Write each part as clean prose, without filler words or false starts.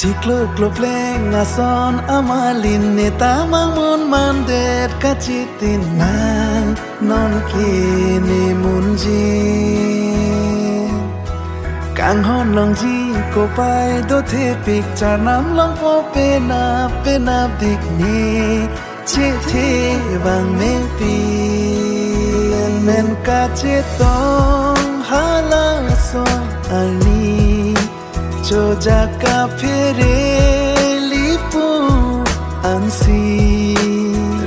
จิกลุกลุกเพลงอาซอนอามาลินเนตามังมุนมันเด็ดกะจิตินนางนอนกีนิมุนจีกังฮอนลองจีก็ไปโดเทปิกจาน้ำลองพอเป็นนาดิกนี้เจเทบังเมปีเมนกาเจตองฮาลาซอนอันนี้Jaka pere lipu ansi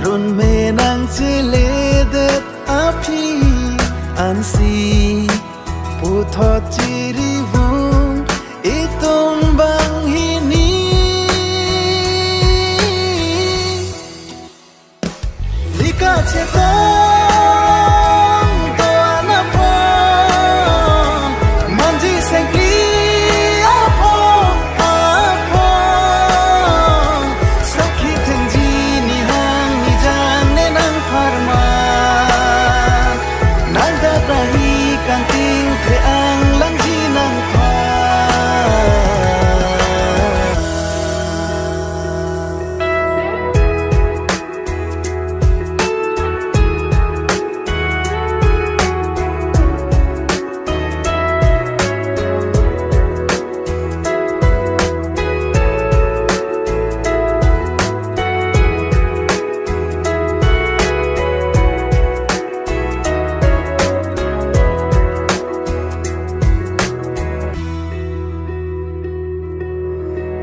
run menang celedet api ansi putho ciri vung itong bang hini lika cetong toa napon manji sengkli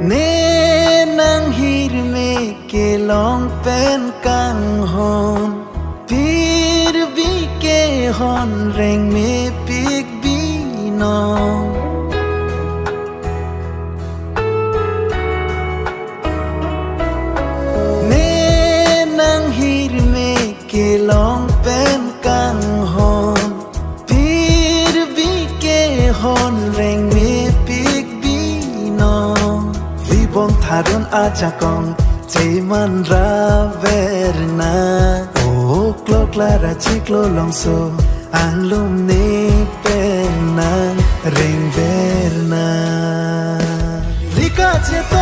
เนนังฮิรเมเกลองเป็นกังฮอนพีรบีเกฮอนเร่งเมปิกบีนองเนนังฮิรเมเกลองเป็นกังฮอนพีรบีเกฮอนเร่งเมปิกบีนองBong tharun aja kong Caiman raverna Oh klo klara ciklo longso Anglum ni penang Ring verna Lika ceto